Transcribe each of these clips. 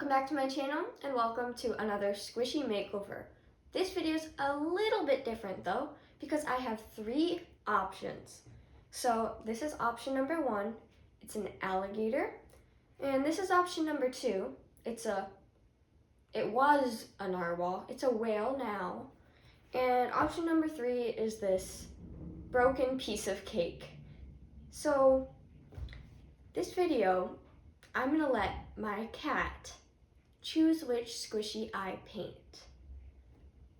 Welcome back to my channel and welcome to another squishy makeover. This video is a little bit different though because I have 3 options. So this is option number 1, it's an alligator. And this is option number 2, it was a narwhal, it's a whale now. And option number 3 is this broken piece of cake. So this video, I'm gonna let my cat choose which squishy I paint.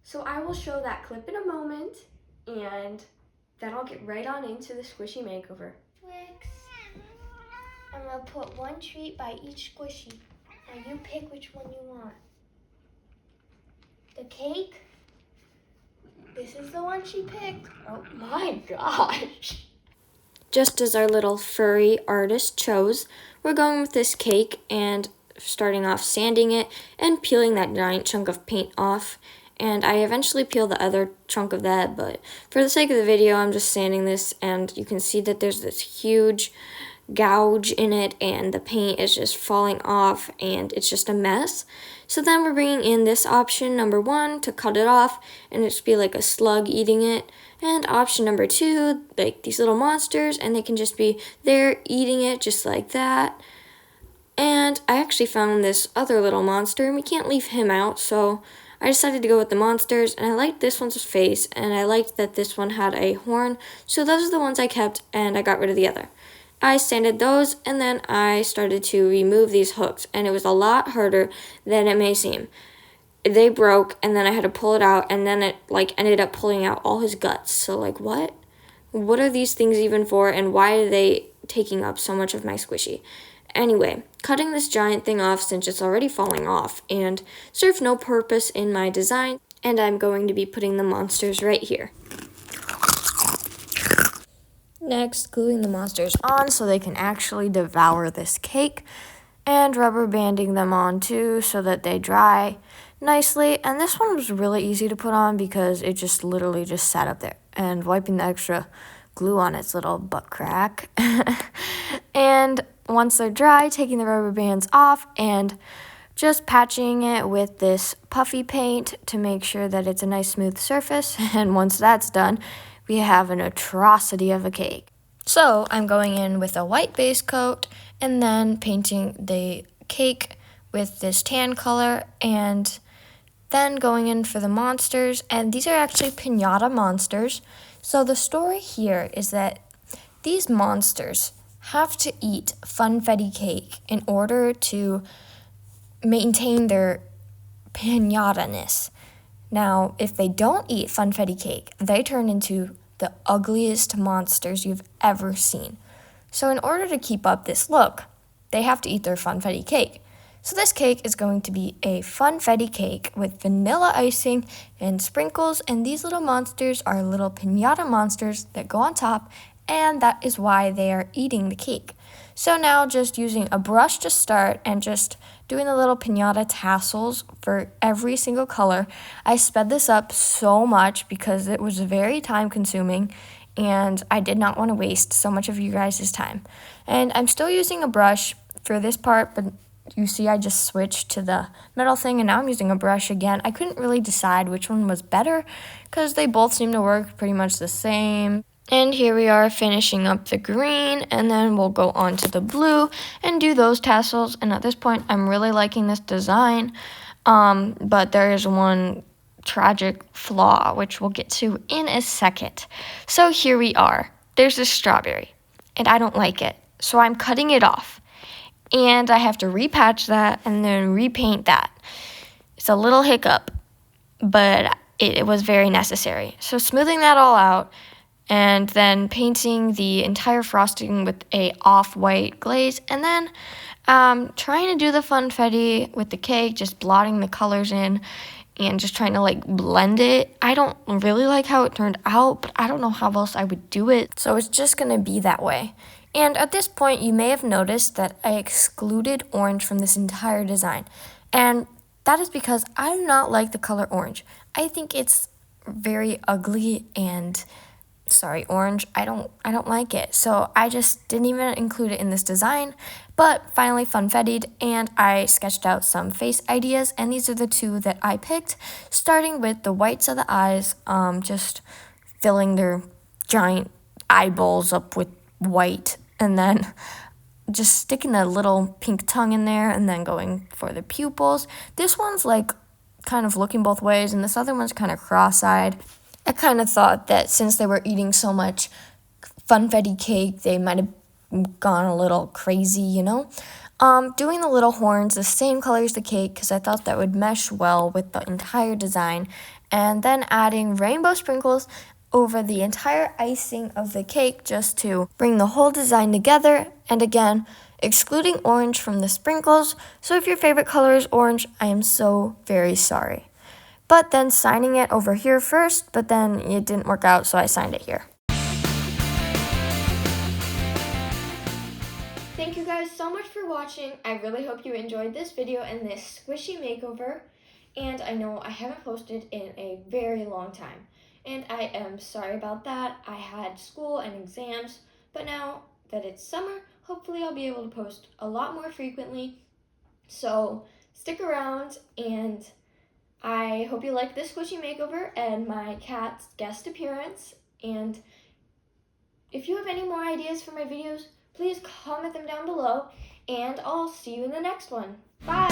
So I will show that clip in a moment, and then I'll get right on into the squishy makeover. Twix. I'm gonna put one treat by each squishy. Now you pick which one you want. The cake. This is the one she picked. Oh my gosh. Just as our little furry artist chose, we're going with this cake and starting off sanding it and peeling that giant chunk of paint off. And I eventually peel the other chunk of that, but for the sake of the video, I'm just sanding this, and you can see that there's this huge gouge in it and the paint is just falling off and it's just a mess. So then we're bringing in this option number 1 to cut it off and it should be like a slug eating it, and option number 2, like these little monsters, and they can just be there eating it just like that. And I actually found this other little monster and we can't leave him out, so I decided to go with the monsters, and I liked this one's face and I liked that this one had a horn, so those are the ones I kept and I got rid of the other. I sanded those and then I started to remove these hooks, and it was a lot harder than it may seem. They broke and then I had to pull it out, and then it ended up pulling out all his guts. So what? What are these things even for, and why are they taking up so much of my squishy? Anyway, cutting this giant thing off since it's already falling off and serves no purpose in my design, and I'm going to be putting the monsters right here. Next, gluing the monsters on so they can actually devour this cake, and rubber banding them on too so that they dry nicely. And this one was really easy to put on because it just literally just sat up there, and wiping the extra glue on its little butt crack. And once they're dry, taking the rubber bands off and just patching it with this puffy paint to make sure that it's a nice smooth surface. And once that's done, we have an atrocity of a cake. So I'm going in with a white base coat and then painting the cake with this tan color, and then going in for the monsters. And these are actually piñata monsters. So the story here is that these monsters have to eat funfetti cake in order to maintain their piñata-ness. Now, if they don't eat funfetti cake, they turn into the ugliest monsters you've ever seen. So in order to keep up this look, they have to eat their funfetti cake. So this cake is going to be a funfetti cake with vanilla icing and sprinkles, and these little monsters are little piñata monsters that go on top, and that is why they are eating the cake. So now just using a brush to start and just doing the little piñata tassels for every single color. I sped this up so much because it was very time consuming and I did not want to waste so much of you guys' time. And I'm still using a brush for this part, but you see I just switched to the metal thing and now I'm using a brush again. I couldn't really decide which one was better because they both seem to work pretty much the same. And here we are finishing up the green, and then we'll go on to the blue and do those tassels. And at this point, I'm really liking this design, but there is one tragic flaw, which we'll get to in a second. So here we are. There's this strawberry, and I don't like it, so I'm cutting it off. And I have to repatch that and then repaint that. It's a little hiccup, but it was very necessary. So smoothing that all out, and then painting the entire frosting with a off-white glaze, and then trying to do the funfetti with the cake, just blotting the colors in and just trying to blend it. I don't really like how it turned out, but I don't know how else I would do it, so it's just gonna be that way. And at this point, you may have noticed that I excluded orange from this entire design, and that is because I do not like the color orange. I think it's very ugly and sorry, orange. I don't like it. So I just didn't even include it in this design, but finally funfettied, and I sketched out some face ideas, and these are the two that I picked, starting with the whites of the eyes, just filling their giant eyeballs up with white, and then just sticking a little pink tongue in there, and then going for the pupils. This one's like kind of looking both ways, and this other one's kind of cross-eyed. I kind of thought that since they were eating so much funfetti cake, they might have gone a little crazy, you know? Doing the little horns the same color as the cake because I thought that would mesh well with the entire design, and then adding rainbow sprinkles over the entire icing of the cake just to bring the whole design together, and again, excluding orange from the sprinkles. So if your favorite color is orange, I am so very sorry. But then signing it over here first, but then it didn't work out, so I signed it here. Thank you guys so much for watching. I really hope you enjoyed this video and this squishy makeover. And I know I haven't posted in a very long time. And I am sorry about that. I had school and exams, but now that it's summer, hopefully I'll be able to post a lot more frequently. So stick around, and I hope you like this squishy makeover and my cat's guest appearance. And if you have any more ideas for my videos, please comment them down below, and I'll see you in the next one. Bye!